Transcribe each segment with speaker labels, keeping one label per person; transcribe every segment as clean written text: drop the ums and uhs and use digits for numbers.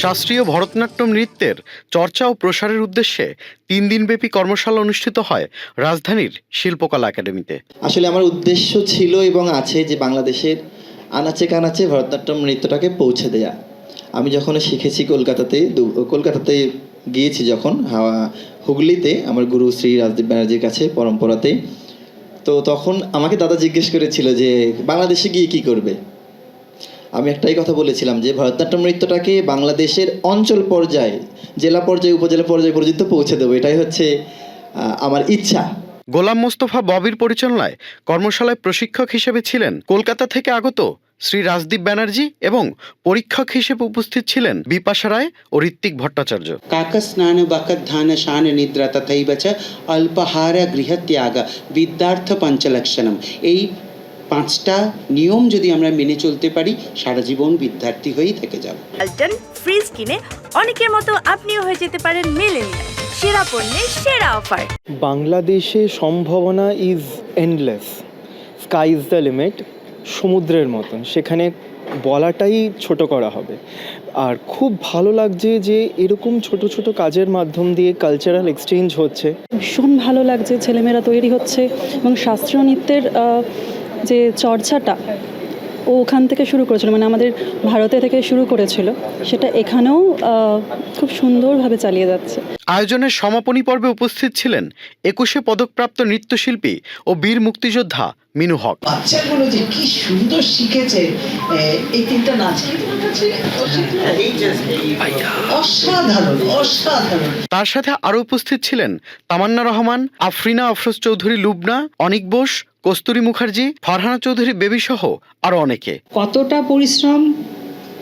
Speaker 1: শাস্ত্রীয় ভরতনাট্যম নৃত্যের চর্চা ও প্রসারের উদ্দেশ্যে 3 দিনব্যাপী কর্মশালা অনুষ্ঠিত হয় রাজধানীর শিল্পকলা একাডেমিতে।
Speaker 2: আসলে আমার উদ্দেশ্য ছিল এবং আছে যে বাংলাদেশের আনাচে কানাচে ভরতনাট্যম নৃত্যটাকে পৌঁছে দেয়া। আমি যখন শিখেছি কলকাতাতে গিয়েছি যখন হুগলিতে আমার গুরু শ্রী রাজদীপ ব্যানার্জির কাছে পরম্পরাতে, তো তখন আমাকে দাদা জিজ্ঞেস করেছিল যে বাংলাদেশে গিয়ে কি করবে। আমি একটাই কথা বলেছিলাম যে ভরতনাট্যম নৃত্যটাকে বাংলাদেশের অঞ্চল পর্যায়ে, জেলা পর্যায়ে, উপজেলা পর্যায়ে পর্যন্ত পৌঁছে দেবো, এটাই হচ্ছে আমার ইচ্ছা।
Speaker 1: গোলাম মোস্তফা ববির পরিচালনায় কর্মশালায় প্রশিক্ষক হিসেবে ছিলেন কলকাতা থেকে আগত শ্রী রাজদীপ ব্যানার্জি এবং পরীক্ষক হিসেবে উপস্থিত ছিলেন বিপাশা রায় ও ঋত্বিক ভট্টাচার্য।
Speaker 3: কাকস্নান বকধ্যান শান নিদ্রা তথৈব চ অল্পহার গৃহত্যাগ বিদ্যার্থ পঞ্চলক্ষণম। এই 5টা নিয়ম যদি আমরা মেনে চলতে পারি সারা জীবন বিদ্যার্থী হয়েই থেকে যাব।
Speaker 4: ওয়ালটন ফ্রিজ কিনে অনেকের মতো আপনিও হয়ে যেতে পারেন মিলেনিয়াল। সেরা পণ্যের সেরা অফার।
Speaker 5: বাংলাদেশে সম্ভাবনা is endless, sky is the limit. সমুদ্রের মতন, সেখানে বলাটাই ছোট করা হবে। আর খুব ভালো লাগছে যে এরকম ছোট ছোট কাজের মাধ্যম দিয়ে কালচারাল এক্সচেঞ্জ হচ্ছে।
Speaker 6: ভীষণ ভালো লাগছে, ছেলেমেয়েরা তৈরি হচ্ছে এবং শাস্ত্রীয় নৃত্যের যে চর্চাটা ও ওখান থেকে শুরু করেছিল, মানে আমাদের ভারতে থেকে শুরু করেছিল, সেটা এখানেও খুব সুন্দরভাবে চালিয়ে যাচ্ছে।
Speaker 1: আয়োজনের সমাপনী পর্বে উপস্থিত ছিলেন 21 পদকপ্রাপ্ত নৃত্যশিল্পী ও বীর মুক্তিযোদ্ধা মিনু হক।
Speaker 7: বাচ্চাগুলো যে কি সুন্দর শিখেছে এই 3টা নাচ, অসাধারণ অসাধারণ।
Speaker 1: তার সাথে আরো উপস্থিত ছিলেন তামান্না রহমান, আফরিনা আফরোজ চৌধুরী লুবনা, অনিক বোস, কস্তুরী মুখার্জি, ফারহানা চৌধুরী বেবি সহ আরো অনেকে।
Speaker 8: কতটা পরিশ্রম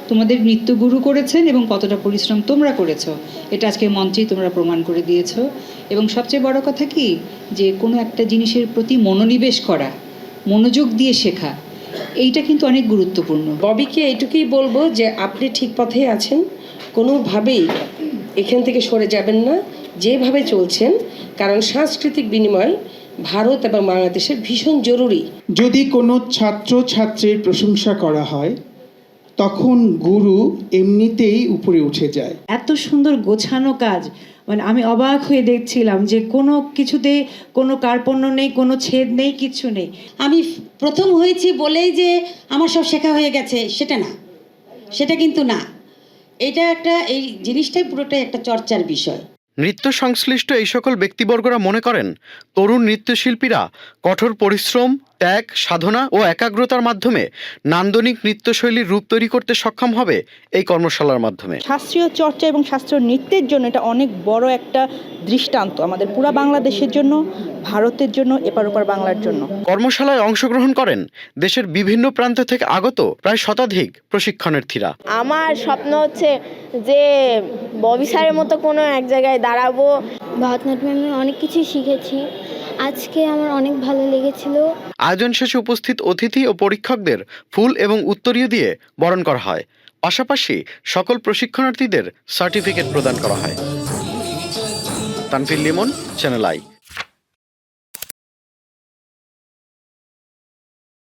Speaker 8: তোমাদের নৃত্যগুরু করেছেন এবং কতটা পরিশ্রম তোমরা করেছো, এটা আজকে মঞ্চেই তোমরা প্রমাণ করে দিয়েছো। এবং সবচেয়ে বড় কথা কি, যে কোনো একটা জিনিসের প্রতি মনোনিবেশ করা, মনোযোগ দিয়ে শেখা, এইটা কিন্তু অনেক গুরুত্বপূর্ণ।
Speaker 9: ববিকে এইটুকুই বলবো যে আপনি ঠিক পথে আছেন, কোনোভাবেই এখান থেকে সরে যাবেন না যেভাবে চলছেন, কারণ সাংস্কৃতিক বিনিময় ভারত এবং বাংলাদেশের ভীষণ জরুরি।
Speaker 10: যদি কোনো ছাত্র ছাত্রীর প্রশংসা করা হয় তখন গুরু এমনিতেই উপরে উঠে যায়।
Speaker 11: এত সুন্দর গোছানো কাজ, মানে আমি অবাক হয়ে দেখছিলাম যে কোনো কিছুতে কোনো কার্পণ্য নেই, কোনো ছেদ নেই, কিচ্ছু নেই।
Speaker 12: আমি প্রথম হয়েছি বলেই যে আমার সব শেখা হয়ে গেছে সেটা না, সেটা কিন্তু না। এটা এই জিনিসটাই পুরোটাই একটা চর্চার বিষয়।
Speaker 1: নৃত্য সংশ্লিষ্ট এই সকল ব্যক্তিবর্গরা মনে করেন তরুণ নৃত্যশিল্পীরা কঠোর পরিশ্রম, ত্যাগ, সাধনা ও একাগ্রতার মাধ্যমে নান্দনিক নৃত্যশৈলীর রূপ তৈরি করতে সক্ষম হবে এই কর্মশালার মাধ্যমে।
Speaker 6: শাস্ত্রীয় চর্চা এবং শাস্ত্রীয় নৃত্যের জন্য এটা অনেক বড় একটা দৃষ্টান্ত আমাদের পুরা বাংলাদেশের জন্য, ভারতের জন্য, এপার ওপার বাংলার জন্য।
Speaker 1: কর্মশালায় অংশগ্রহণ করেন দেশের বিভিন্ন প্রান্ত থেকে আগত প্রায় শতাধিক প্রশিক্ষণার্থীরা।
Speaker 4: আমার স্বপ্ন হচ্ছে যে ববি স্যারের মতো কোনো এক জায়গায় দাঁড়াবো।
Speaker 13: ভরতনাট্যমে অনেক কিছু শিখেছি, আজকে আমার অনেক ভালো লেগেছিল।
Speaker 1: আয়োজন শেষে উপস্থিত অতিথি ও পরীক্ষকদের ফুল এবং উত্তরীয় দিয়ে বরণ করা হয়। পাশাপাশি সকল প্রশিক্ষণার্থীদের সার্টিফিকেট প্রদান করা হয়। Tanvir Limon, channel I.